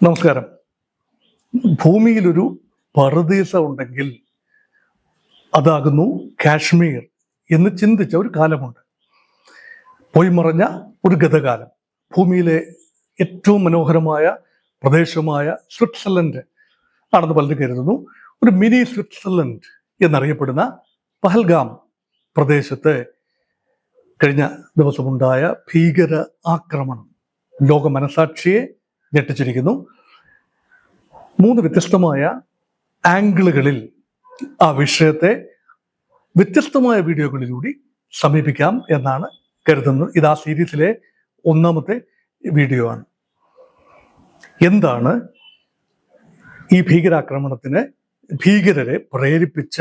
നമസ്കാരം. ഭൂമിയിലൊരു പറുദീസ ഉണ്ടെങ്കിൽ അതാകുന്നു കാശ്മീർ എന്ന് ചിന്തിച്ച ഒരു കാലമുണ്ട്. പോയി മറഞ്ഞ ഒരു ഗതകാലം. ഭൂമിയിലെ ഏറ്റവും മനോഹരമായ പ്രദേശമായ സ്വിറ്റ്സർലൻഡ് ആണെന്ന് പലരും കരുതുന്നു. ഒരു മിനി സ്വിറ്റ്സർലൻഡ് എന്നറിയപ്പെടുന്ന പഹൽഗാം പ്രദേശത്ത് കഴിഞ്ഞ ദിവസമുണ്ടായ ഭീകര ആക്രമണം ലോക മനസാക്ഷിയെ ഞെട്ടിച്ചിരിക്കുന്നു. 3 വ്യത്യസ്തമായ ആംഗിളുകളിൽ ആ വിഷയത്തെ വ്യത്യസ്തമായ വീഡിയോകളിലൂടെ സമീപിക്കാം എന്നാണ് കരുതുന്നത്. ഇത് ആ സീരീസിലെ 1ാമത്തെ വീഡിയോ ആണ്. എന്താണ് ഈ ഭീകരാക്രമണത്തിന് ഭീകരരെ പ്രേരിപ്പിച്ച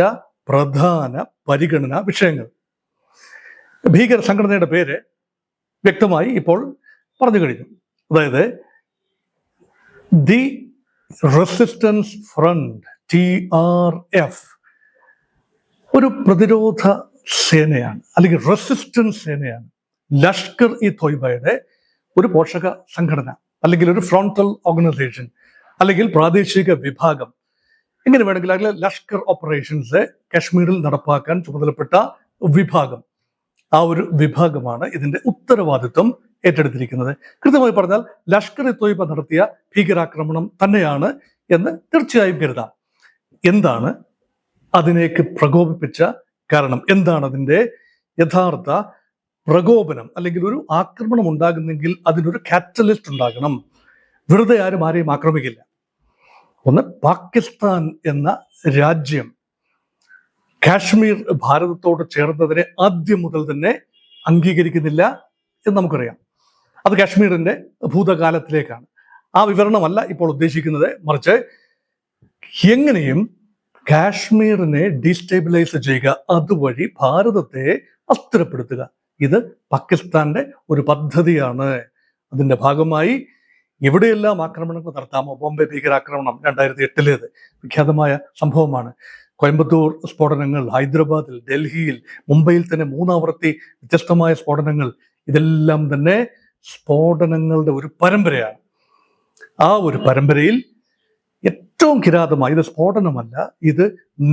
പ്രധാന പരിഗണനാ വിഷയങ്ങൾ? ഭീകര സംഘടനയുടെ പേര് വ്യക്തമായി ഇപ്പോൾ പറഞ്ഞു കഴിഞ്ഞു. അതായത് ദി റെസിസ്റ്റൻസ് ഫ്രണ്ട്, TRF, ഒരു പ്രതിരോധ സേനയാണ്, അല്ലെങ്കിൽ റെസിസ്റ്റൻസ് സേനയാണ്. ലഷ്കർ ഇ തോയ്ബയുടെ ഒരു പോഷക സംഘടന, അല്ലെങ്കിൽ ഒരു ഫ്രോണ്ടൽ ഓർഗനൈസേഷൻ, അല്ലെങ്കിൽ പ്രാദേശിക വിഭാഗം, എങ്ങനെ വേണമെങ്കിൽ അല്ലെങ്കിൽ ലഷ്കർ ഓപ്പറേഷൻസ് കാശ്മീരിൽ നടപ്പാക്കാൻ ചുമതലപ്പെട്ട വിഭാഗം. ആ ഒരു വിഭാഗമാണ് ഇതിന്റെ ഉത്തരവാദിത്വം ഏറ്റെടുത്തിരിക്കുന്നത്. കൃത്യമായി പറഞ്ഞാൽ ലഷ്കർ ഇ തോയ്ബ നടത്തിയ ഭീകരാക്രമണം തന്നെയാണ് എന്ന് തീർച്ചയായും കരുതാം. എന്താണ് അതിനേക്ക് പ്രകോപിപ്പിച്ച കാരണം? എന്താണ് അതിൻ്റെ യഥാർത്ഥ പ്രകോപനം? അല്ലെങ്കിൽ ഒരു ആക്രമണം ഉണ്ടാകുന്നെങ്കിൽ അതിനൊരു കാറ്റലിസ്റ്റ് ഉണ്ടാകണം. വെറുതെ ആരെയും ആക്രമിക്കില്ല. ഒന്ന്, പാകിസ്ഥാൻ എന്ന രാജ്യം കാശ്മീർ ഭാരതത്തോട് ചേർന്നതിനെ ആദ്യം മുതൽ തന്നെ അംഗീകരിക്കുന്നില്ല എന്ന് നമുക്കറിയാം. അത് കാശ്മീരിന്റെ ഭൂതകാലത്തിലേക്കാണ്. ആ വിവരണമല്ല ഇപ്പോൾ ഉദ്ദേശിക്കുന്നത്. മറിച്ച് എങ്ങനെയും കാശ്മീരിനെ ഡീസ്റ്റേബിലൈസ് ചെയ്യുക, അതുവഴി ഭാരതത്തെ അസ്ഥിരപ്പെടുത്തുക. ഇത് പാകിസ്ഥാന്റെ ഒരു പദ്ധതിയാണ്. അതിന്റെ ഭാഗമായി എവിടെയെല്ലാം ആക്രമണങ്ങൾ നടത്താമോ, ബോംബെ ഭീകരാക്രമണം 2008 വിഖ്യാതമായ സംഭവമാണ്. കോയമ്പത്തൂർ സ്ഫോടനങ്ങൾ, ഹൈദരാബാദിൽ, ഡൽഹിയിൽ, മുംബൈയിൽ തന്നെ 3 ആവർത്തി വ്യത്യസ്തമായ സ്ഫോടനങ്ങൾ. ഇതെല്ലാം തന്നെ സ്ഫോടനങ്ങളുടെ ഒരു പരമ്പരയാണ്. ആ ഒരു പരമ്പരയിൽ ഏറ്റവും കിരാതമായി, ഇത് സ്ഫോടനമല്ല, ഇത്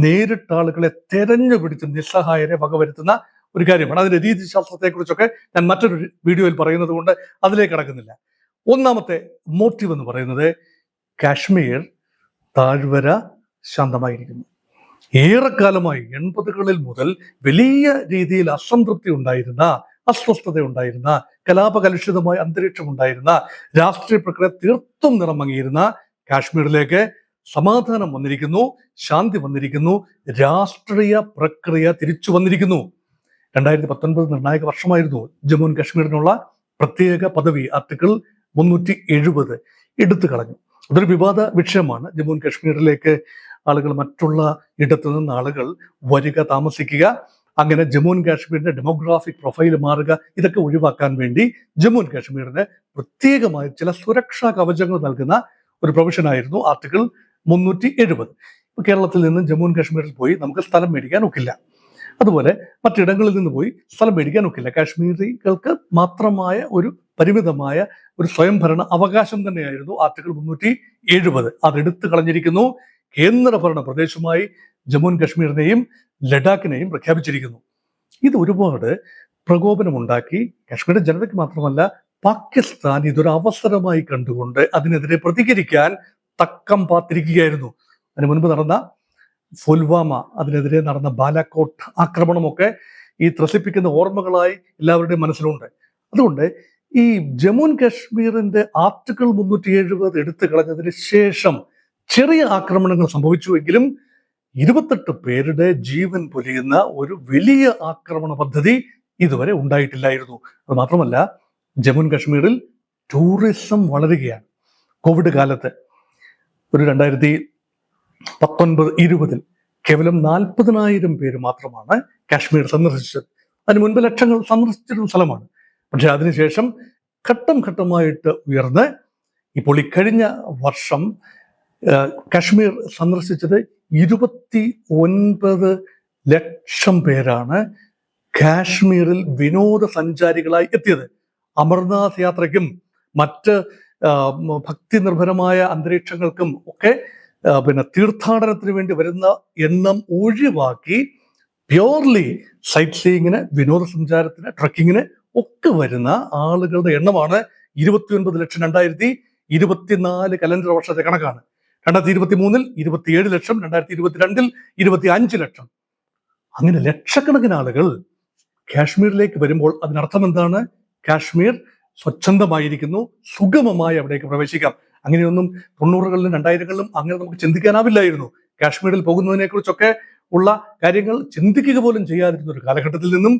നേരിട്ട് ആളുകളെ തെരഞ്ഞു പിടിച്ച് നിസ്സഹായരെ വകവരുത്തുന്ന ഒരു കാര്യമാണ്. അതിന്റെ രീതിശാസ്ത്രത്തെക്കുറിച്ചൊക്കെ ഞാൻ മറ്റൊരു വീഡിയോയിൽ പറയുന്നത് കൊണ്ട് അതിലേക്ക് കടക്കുന്നില്ല. 1ാമത്തെ മോട്ടീവ് എന്ന് പറയുന്നത് കാശ്മീർ താഴ്വര ശാന്തമായിരിക്കുന്നു. ഏറെക്കാലമായി 80കളിൽ മുതൽ വലിയ രീതിയിൽ അസംതൃപ്തി ഉണ്ടായിരുന്ന, അസ്വസ്ഥത ഉണ്ടായിരുന്ന, കലാപകലുഷിതമായ അന്തരീക്ഷം ഉണ്ടായിരുന്ന, രാഷ്ട്രീയ പ്രക്രിയ തീർത്തും നിറമങ്ങിയിരുന്ന കാശ്മീരിലേക്ക് സമാധാനം വന്നിരിക്കുന്നു, ശാന്തി വന്നിരിക്കുന്നു, രാഷ്ട്രീയ പ്രക്രിയ തിരിച്ചു വന്നിരിക്കുന്നു. 2019 നിർണായക വർഷമായിരുന്നു. ജമ്മു ആൻഡ് കാശ്മീരിനുള്ള പ്രത്യേക പദവി ആർട്ടിക്കിൾ 370 എടുത്തു കളഞ്ഞു. അതൊരു വിവാദ വിഷയമാണ്. ജമ്മു ആൻഡ് കാശ്മീരിലേക്ക് ആളുകൾ, മറ്റുള്ള ഇടത്തു നിന്ന് ആളുകൾ വരിക, താമസിക്കുക, അങ്ങനെ ജമ്മു ആൻഡ് കാശ്മീരിന്റെ ഡെമോഗ്രാഫിക് പ്രൊഫൈൽ മാറുക, ഇതൊക്കെ ഒഴിവാക്കാൻ വേണ്ടി ജമ്മു ആൻഡ് കാശ്മീരിന് പ്രത്യേകമായി ചില സുരക്ഷാ കവചങ്ങൾ നൽകുന്ന ഒരു പ്രൊവിഷനായിരുന്നു ആർട്ടിക്കിൾ 370. കേരളത്തിൽ നിന്ന് ജമ്മു ആൻഡ് കാശ്മീരിൽ പോയി നമുക്ക് സ്ഥലം മേടിക്കാൻ ഒക്കില്ല. അതുപോലെ മറ്റിടങ്ങളിൽ നിന്ന് പോയി സ്ഥലം മേടിക്കാൻ ഒക്കില്ല. കാശ്മീരികൾക്ക് മാത്രമായ ഒരു പരിമിതമായ ഒരു സ്വയംഭരണ അവകാശം തന്നെയായിരുന്നു ആർട്ടിക്കിൾ 370. അതെടുത്തു കളഞ്ഞിരിക്കുന്നു. കേന്ദ്രഭരണ പ്രദേശമായി ജമ്മു ആൻഡ് കാശ്മീരിനെയും ലഡാക്കിനെയും പ്രഖ്യാപിച്ചിരിക്കുന്നു. ഇത് ഒരുപാട് പ്രകോപനമുണ്ടാക്കി. കാശ്മീരിന്റെ ജനതയ്ക്ക് മാത്രമല്ല, പാകിസ്ഥാൻ ഇതൊരു അവസരമായി കണ്ടുകൊണ്ട് അതിനെതിരെ പ്രതികരിക്കാൻ തക്കം പാത്തിരിക്കുകയായിരുന്നു. അതിനു മുൻപ് നടന്ന പുൽവാമ, അതിനെതിരെ നടന്ന ബാലാക്കോട്ട് ആക്രമണമൊക്കെ ഈ ത്രസിപ്പിക്കുന്ന ഓർമ്മകളായി എല്ലാവരുടെയും മനസ്സിലുണ്ട്. അതുകൊണ്ട് ഈ ജമ്മു ആൻഡ് കാശ്മീരിന്റെ ആർട്ടിക്കിൾ 370 എടുത്തു കളഞ്ഞതിന് ശേഷം ചെറിയ ആക്രമണങ്ങൾ സംഭവിച്ചുവെങ്കിലും 28 പേരുടെ ജീവൻ പൊലിയുന്ന ഒരു വലിയ ആക്രമണ പദ്ധതി ഇതുവരെ ഉണ്ടായിട്ടില്ലായിരുന്നു. അത് മാത്രമല്ല, ജമ്മു ആൻഡ് കാശ്മീരിൽ ടൂറിസം വളരുകയാണ്. കോവിഡ് കാലത്ത് ഒരു 2019-20 കേവലം 40,000 പേര് മാത്രമാണ് കാശ്മീർ സന്ദർശിച്ചത്. അതിന് മുൻപ് ലക്ഷങ്ങൾ സന്ദർശിച്ചിരുന്ന സ്ഥലമാണ്. പക്ഷെ അതിനുശേഷം ഘട്ടം ഘട്ടമായിട്ട് ഉയർന്ന് ഇപ്പോൾ ഈ കഴിഞ്ഞ വർഷം കാശ്മീർ സന്ദർശിച്ചത് 29 ലക്ഷം പേരാണ് കാശ്മീരിൽ വിനോദസഞ്ചാരികളായി എത്തിയത്. അമർനാഥ് യാത്രയ്ക്കും മറ്റ് ഭക്തി നിർഭരമായ അന്തരീക്ഷങ്ങൾക്കും ഒക്കെ പിന്നെ തീർത്ഥാടനത്തിന് വേണ്ടി വരുന്ന എണ്ണം ഒഴിവാക്കി പ്യോർലി സൈറ്റ് സീയിങ്ങിന്, വിനോദസഞ്ചാരത്തിന്, ട്രക്കിങ്ങിന് ഒക്കെ വരുന്ന ആളുകളുടെ എണ്ണമാണ് 29 ലക്ഷം. 2024 കലണ്ടർ വർഷത്തെ കണക്കാണ്. 2023 27 ലക്ഷം, 2022 25 ലക്ഷം. അങ്ങനെ ലക്ഷക്കണക്കിന് ആളുകൾ കാശ്മീരിലേക്ക് വരുമ്പോൾ അതിനർത്ഥം എന്താണ്? കാശ്മീർ സ്വച്ഛന്തമായിരിക്കുന്നു, സുഗമമായി അവിടേക്ക് പ്രവേശിക്കാം. അങ്ങനെയൊന്നും 90കളിലും 2000കളിലും അങ്ങനെ നമുക്ക് ചിന്തിക്കാനാവില്ലായിരുന്നു. കാശ്മീരിൽ പോകുന്നതിനെ കുറിച്ചൊക്കെ ഉള്ള കാര്യങ്ങൾ ചിന്തിക്കുക പോലും ചെയ്യാതിരുന്ന ഒരു കാലഘട്ടത്തിൽ നിന്നും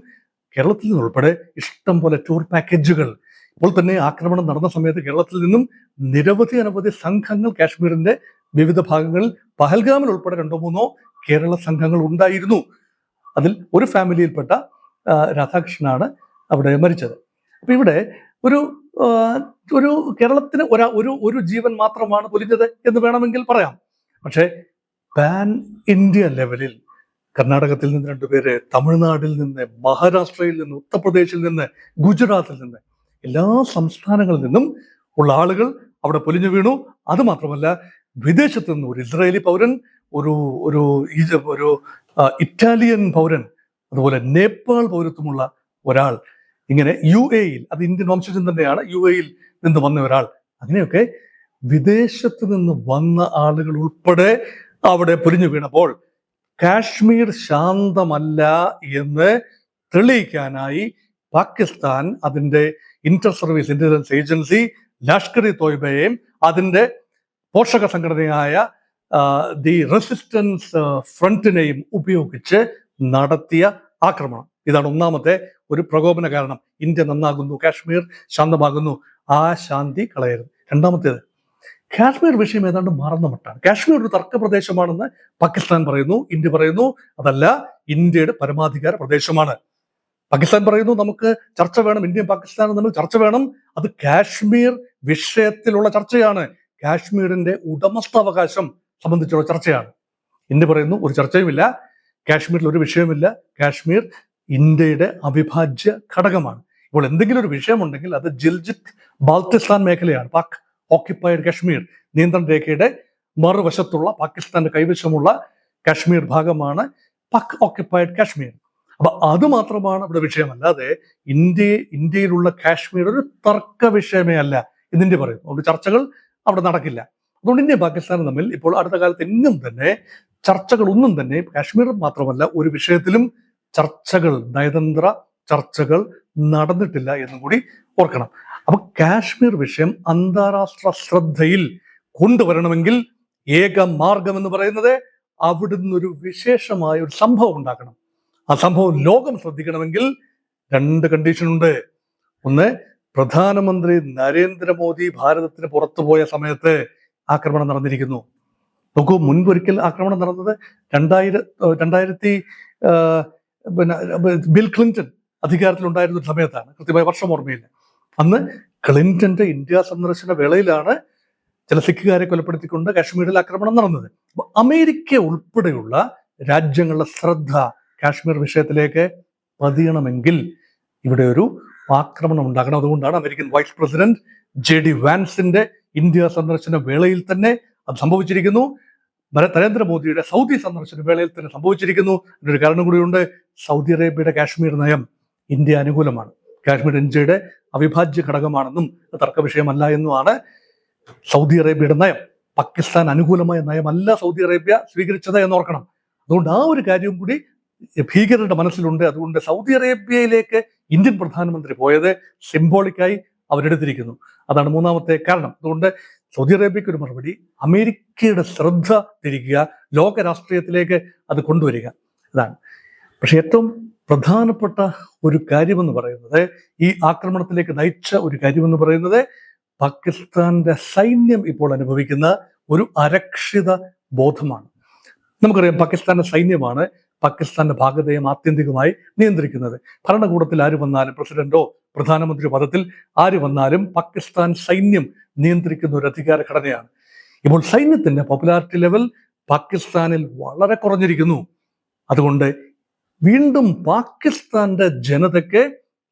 കേരളത്തിൽ നിന്നുൾപ്പെടെ ഇഷ്ടം പോലെ ടൂർ പാക്കേജുകൾ. ഇപ്പോൾ തന്നെ ആക്രമണം നടന്ന സമയത്ത് കേരളത്തിൽ നിന്നും അനവധി സംഘങ്ങൾ കാശ്മീരിന്റെ വിവിധ ഭാഗങ്ങളിൽ, പഹൽഗാമിൽ ഉൾപ്പെടെ 2-3 കേരള സംഘങ്ങൾ ഉണ്ടായിരുന്നു. അതിൽ ഒരു ഫാമിലിയിൽപ്പെട്ട രാധാകൃഷ്ണനാണ് അവിടെ മരിച്ചത്. അപ്പൊ ഇവിടെ ഒരു കേരളത്തിന് ഒരു ജീവൻ മാത്രമാണ് പൊലിഞ്ഞത് എന്ന് വേണമെങ്കിൽ പറയാം. പക്ഷേ പാൻ ഇന്ത്യ ലെവലിൽ കർണാടകത്തിൽ നിന്ന് 2 പേര്, തമിഴ്നാട്ടിൽ നിന്ന്, മഹാരാഷ്ട്രയിൽ നിന്ന്, ഉത്തർപ്രദേശിൽ നിന്ന്, ഗുജറാത്തിൽ നിന്ന്, എല്ലാ സംസ്ഥാനങ്ങളിൽ നിന്നും ഉള്ള ആളുകൾ അവിടെ പൊലിഞ്ഞു വീണു. അത് മാത്രമല്ല, വിദേശത്ത് നിന്ന് ഒരു ഇസ്രായേലി പൗരൻ, ഒരു ഇറ്റാലിയൻ പൗരൻ, അതുപോലെ നേപ്പാൾ പൗരത്വമുള്ള ഒരാൾ, ഇങ്ങനെ UAE-യിൽ, അത് ഇന്ത്യൻ വംശജൻ തന്നെയാണ്, UAE-യിൽ നിന്ന് വന്ന ഒരാൾ, അങ്ങനെയൊക്കെ വിദേശത്ത് നിന്ന് വന്ന ആളുകൾ ഉൾപ്പെടെ അവിടെ പൊലിഞ്ഞു വീണപ്പോൾ കാശ്മീർ ശാന്തമല്ല എന്ന് തെളിയിക്കാനായി പാകിസ്ഥാൻ അതിന്റെ ഇന്റർ സർവീസ് ഇന്റലിജൻസ് ഏജൻസി ലഷ്കർ-ഇ-തോയ്ബയെയും അതിന്റെ പോഷക സംഘടനയായ ദി റെസിസ്റ്റൻസ് ഫ്രണ്ടിനെയും ഉപയോഗിച്ച് നടത്തിയ ആക്രമണം. ഇതാണ് ഒന്നാമത്തെ ഒരു പ്രകോപന കാരണം. ഇന്ത്യ നന്നാകുന്നു, കാശ്മീർ ശാന്തമാകുന്നു, ആ ശാന്തി കളയരുത്. രണ്ടാമത്തേത്, കാശ്മീർ വിഷയം ഏതാണ്ട് മറന്ന മട്ടാണ്. കാശ്മീർ ഒരു തർക്ക പ്രദേശമാണെന്ന് പാകിസ്ഥാൻ പറയുന്നു, ഇന്ത്യ പറയുന്നു അതല്ല, ഇന്ത്യയുടെ പരമാധികാര പ്രദേശമാണ്. പാകിസ്ഥാൻ പറയുന്നു നമുക്ക് ചർച്ച വേണം, ഇന്ത്യയും പാകിസ്ഥാനും തമ്മിൽ ചർച്ച വേണം, അത് കാശ്മീർ വിഷയത്തിലുള്ള ചർച്ചയാണ്, കാശ്മീരിന്റെ ഉടമസ്ഥാവകാശം സംബന്ധിച്ചുള്ള ചർച്ചയാണ്. ഇന്ത്യ പറയുന്നു ഒരു ചർച്ചയുമില്ല, കാശ്മീരിൽ ഒരു വിഷയമില്ല, കാശ്മീർ ഇന്ത്യയുടെ അവിഭാജ്യ ഘടകമാണ്. ഇപ്പോൾ എന്തെങ്കിലും ഒരു വിഷയമുണ്ടെങ്കിൽ അത് ജിൽജിത് ബാൽട്ടിസ്ഥാൻ മേഖലയാണ്, പാക് ഓക്യുപ്പൈഡ് കാശ്മീർ, നിയന്ത്രണ രേഖയുടെ മറുവശത്തുള്ള പാകിസ്ഥാന്റെ കൈവശമുള്ള കാശ്മീർ ഭാഗമാണ് പാക് ഓക്യുപ്പൈഡ് കാശ്മീർ. അപ്പൊ അത് മാത്രമാണ് ഇവിടെ വിഷയമല്ലാതെ ഇന്ത്യയിലുള്ള കാശ്മീർ ഒരു തർക്ക വിഷയമേ അല്ല എന്ന് ഇന്ത്യ പറയുന്നു. അതുകൊണ്ട് ചർച്ചകൾ അവിടെ നടക്കില്ല. അതുകൊണ്ട് ഇന്ത്യ പാകിസ്ഥാനും തമ്മിൽ ഇപ്പോൾ അടുത്ത കാലത്ത് എങ്ങും തന്നെ ചർച്ചകളൊന്നും തന്നെ, കാശ്മീർ മാത്രമല്ല ഒരു വിഷയത്തിലും ചർച്ചകൾ, നയതന്ത്ര ചർച്ചകൾ നടന്നിട്ടില്ല എന്നും കൂടി ഓർക്കണം. അപ്പൊ കാശ്മീർ വിഷയം അന്താരാഷ്ട്ര ശ്രദ്ധയിൽ കൊണ്ടുവരണമെങ്കിൽ ഏക മാർഗം എന്ന് പറയുന്നത് അവിടുന്ന് ഒരു വിശേഷമായ ഒരു സംഭവം ഉണ്ടാക്കണം. ആ സംഭവം ലോകം ശ്രദ്ധിക്കണമെങ്കിൽ 2 കണ്ടീഷൻ ഉണ്ട്. ഒന്ന്, പ്രധാനമന്ത്രി നരേന്ദ്രമോദി ഭാരതത്തിന് പുറത്തുപോയ സമയത്ത് ആക്രമണം നടന്നിരിക്കുന്നു. നോക്കൂ, മുൻപൊരിക്കൽ ആക്രമണം നടന്നത് 2000 ബിൽ ക്ലിന്റൺ അധികാരത്തിലുണ്ടായിരുന്ന ഒരു സമയത്താണ്. കൃത്യമായ വർഷം ഓർമ്മയില്ല. അന്ന് ക്ലിന്റന്റെ ഇന്ത്യ സന്ദർശന വേളയിലാണ് ചില സിഖുകാരെ കൊലപ്പെടുത്തിക്കൊണ്ട് കാശ്മീരിൽ ആക്രമണം നടന്നത്. അപ്പൊ അമേരിക്ക ഉൾപ്പെടെയുള്ള രാജ്യങ്ങളുടെ ശ്രദ്ധ കാശ്മീർ വിഷയത്തിലേക്ക് പതിയണമെങ്കിൽ ഇവിടെ ഒരു ആക്രമണം ഉണ്ടാകണം. അതുകൊണ്ടാണ് അമേരിക്കൻ വൈസ് പ്രസിഡന്റ് JD വാൻസിന്റെ ഇന്ത്യ സന്ദർശന വേളയിൽ തന്നെ അത് സംഭവിച്ചിരിക്കുന്നു. നരേന്ദ്രമോദിയുടെ സൗദി സന്ദർശന വേളയിൽ തന്നെ സംഭവിച്ചിരിക്കുന്നു. അതിനൊരു കാരണം കൂടിയുണ്ട്. സൗദി അറേബ്യയുടെ കാശ്മീർ നയം ഇന്ത്യ അനുകൂലമാണ്. കാശ്മീർ ഇന്ത്യയുടെ അവിഭാജ്യ ഘടകമാണെന്നും തർക്ക വിഷയമല്ല എന്നുമാണ് സൗദി അറേബ്യയുടെ നയം. പാകിസ്ഥാൻ അനുകൂലമായ നയമല്ല സൗദി അറേബ്യ സ്വീകരിച്ചത് എന്നോർക്കണം. അതുകൊണ്ട് ആ ഒരു കാര്യവും കൂടി ഭീകരരുടെ മനസ്സിലുണ്ട്. അതുകൊണ്ട് സൗദി അറേബ്യയിലേക്ക് ഇന്ത്യൻ പ്രധാനമന്ത്രി പോയത് സിംബോളിക്കായി അവരെടുത്തിരിക്കുന്നു. അതാണ് മൂന്നാമത്തെ കാരണം. അതുകൊണ്ട് സൗദി അറേബ്യക്ക് ഒരു മറുപടി, അമേരിക്കയുടെ ശ്രദ്ധ തിരിക്കുക, ലോക രാഷ്ട്രീയത്തിലേക്ക് അത് കൊണ്ടുവരിക, ഇതാണ്. പക്ഷെ ഏറ്റവും പ്രധാനപ്പെട്ട ഒരു കാര്യമെന്ന് പറയുന്നത്, ഈ ആക്രമണത്തിലേക്ക് നയിച്ച ഒരു കാര്യമെന്ന് പറയുന്നത്, പാകിസ്ഥാന്റെ സൈന്യം ഇപ്പോൾ അനുഭവിക്കുന്ന ഒരു അരക്ഷിത ബോധമാണ്. നമുക്കറിയാം, പാകിസ്ഥാന്റെ സൈന്യമാണ് പാകിസ്ഥാന്റെ ഭാഗതയം ആത്യന്തികമായി നിയന്ത്രിക്കുന്നത്. ഭരണകൂടത്തിൽ ആര് വന്നാലും, പ്രസിഡന്റോ പ്രധാനമന്ത്രി പദത്തിൽ ആര് വന്നാലും പാകിസ്ഥാൻ സൈന്യം നിയന്ത്രിക്കുന്ന ഒരു അധികാര ഘടനയാണ്. ഇപ്പോൾ സൈന്യത്തിന്റെ പോപ്പുലാരിറ്റി ലെവൽ പാകിസ്ഥാനിൽ വളരെ കുറഞ്ഞിരിക്കുന്നു. അതുകൊണ്ട് വീണ്ടും പാകിസ്ഥാന്റെ ജനതയ്ക്ക്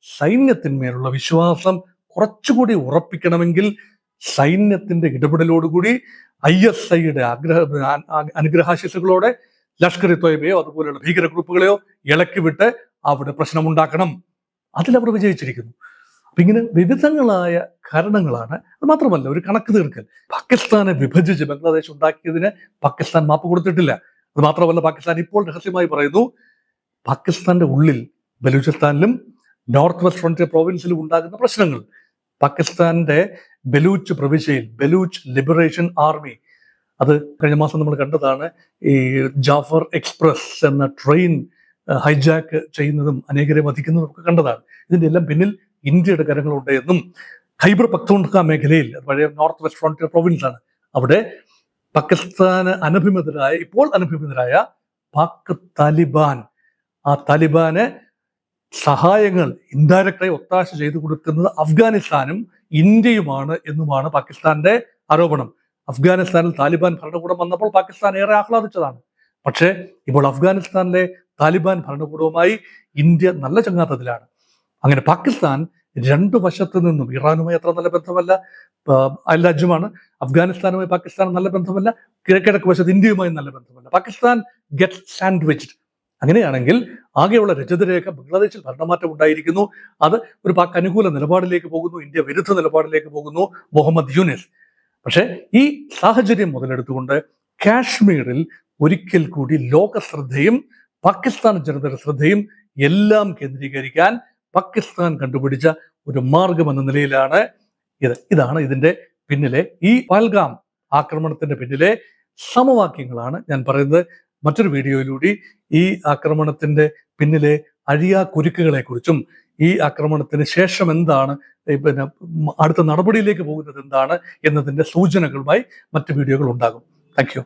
സൈന്യത്തിന്മേലുള്ള വിശ്വാസം കുറച്ചുകൂടി ഉറപ്പിക്കണമെങ്കിൽ സൈന്യത്തിന്റെ ഇടപെടലോടുകൂടി ISIയുടെ അനുഗ്രഹാശിസുകളോടെ ലഷ്കർ ഇ തൊയ്ബയോ അതുപോലെയുള്ള ഭീകര ഗ്രൂപ്പുകളെയോ ഇളക്കിവിട്ട് അവിടെ പ്രശ്നമുണ്ടാക്കണം. അതിലവർ വിജയിച്ചിരിക്കുന്നു. അപ്പൊ ഇങ്ങനെ വിവിധങ്ങളായ കാരണങ്ങളാണ്. അത് മാത്രമല്ല, ഒരു കണക്ക് തീർക്കൽ. പാകിസ്ഥാനെ വിഭജിച്ച് ബംഗ്ലാദേശ് ഉണ്ടാക്കിയതിന് പാകിസ്ഥാൻ മാപ്പ് കൊടുത്തിട്ടില്ല. അത് മാത്രമല്ല, പാകിസ്ഥാൻ ഇപ്പോൾ രഹസ്യമായി പറയുന്നു പാകിസ്ഥാന്റെ ഉള്ളിൽ ബലൂചിസ്ഥാനിലും നോർത്ത് വെസ്റ്റ് ഫ്രണ്ടിയർ പ്രോവിൻസിലും ഉണ്ടാകുന്ന പ്രശ്നങ്ങൾ പാകിസ്ഥാന്റെ ബലൂച്ച് പ്രവിശ്യയിൽ ബലൂച്ച് ലിബറേഷൻ ആർമി, അത് കഴിഞ്ഞ മാസം നമ്മൾ കണ്ടതാണ്, ഈ ജാഫർ എക്സ്പ്രസ് എന്ന ട്രെയിൻ ഹൈജാക്ക് ചെയ്യുന്നതും അനേകരെ വധിക്കുന്നതും ഒക്കെ കണ്ടതാണ്. ഇതിന്റെ എല്ലാം പിന്നിൽ ഇന്ത്യയുടെ കരങ്ങളുണ്ട് എന്നും ഖൈബർ പഖ്തൂൺഖ മേഖലയിൽ, പഴയ നോർത്ത് വെസ്റ്റ് ഫ്രോണ്ടിയർ പ്രോവിൻസ് ആണ്, അവിടെ പാകിസ്ഥാന് ഇപ്പോൾ അനഭിമതരായ പാക് താലിബാൻ, ആ താലിബാന് സഹായങ്ങൾ ഇൻഡയറക്റ്റായി ഒത്താശ ചെയ്തു കൊടുക്കുന്നത് അഫ്ഗാനിസ്ഥാനും ഇന്ത്യയുമാണ് എന്നുമാണ് പാകിസ്ഥാന്റെ ആരോപണം. അഫ്ഗാനിസ്ഥാനിൽ താലിബാൻ ഭരണകൂടം വന്നപ്പോൾ പാകിസ്ഥാൻ ഏറെ ആഹ്ലാദിച്ചതാണ്. പക്ഷേ ഇപ്പോൾ അഫ്ഗാനിസ്ഥാനിലെ താലിബാൻ ഭരണകൂടവുമായി ഇന്ത്യ നല്ല ചങ്ങാത്തത്തിലാണ്. അങ്ങനെ പാകിസ്ഥാൻ രണ്ടു വശത്തു നിന്നും, ഇറാനുമായി അത്ര നല്ല ബന്ധമല്ല, അയൽ രാജ്യമാണ്. അഫ്ഗാനിസ്ഥാനുമായി പാകിസ്ഥാൻ നല്ല ബന്ധമല്ല, കിഴക്ക് വശത്ത് ഇന്ത്യയുമായി നല്ല ബന്ധമല്ല. Pakistan get sandwiched. അങ്ങനെയാണെങ്കിൽ ആകെയുള്ള രജതരേഖ ബംഗ്ലാദേശിൽ ഭരണമാറ്റം ഉണ്ടായിരിക്കുന്നു. അത് ഒരു പാക് അനുകൂല നിലപാടിലേക്ക് പോകുന്നു, ഇന്ത്യ വിരുദ്ധ നിലപാടിലേക്ക് പോകുന്നു മുഹമ്മദ് യൂനിസ്. പക്ഷെ ഈ സാഹചര്യം മുതലെടുത്തുകൊണ്ട് കാശ്മീരിൽ ഒരിക്കൽ കൂടി ലോക ശ്രദ്ധയും പാകിസ്ഥാൻ ജനതയുടെ ശ്രദ്ധയും എല്ലാം കേന്ദ്രീകരിക്കാൻ പാകിസ്ഥാൻ കണ്ടുപിടിച്ച ഒരു മാർഗം എന്ന നിലയിലാണ് ഇതാണ് ഇതിന്റെ പിന്നിലെ, ഈ പഹൽഗാം ആക്രമണത്തിന്റെ പിന്നിലെ സമവാക്യങ്ങളാണ് ഞാൻ പറയുന്നത്. മറ്റൊരു വീഡിയോയിലൂടെ ഈ ആക്രമണത്തിന്റെ പിന്നിലെ അഴിയാക്കുരുക്കുകളെ കുറിച്ചും ഈ ആക്രമണത്തിന് ശേഷം എന്താണ്, പിന്നെ അടുത്ത നടപടിയിലേക്ക് പോകുന്നത് എന്താണ് എന്നതിന്റെ സൂചനകളുമായി മറ്റു വീഡിയോകൾ ഉണ്ടാകും. Thank you.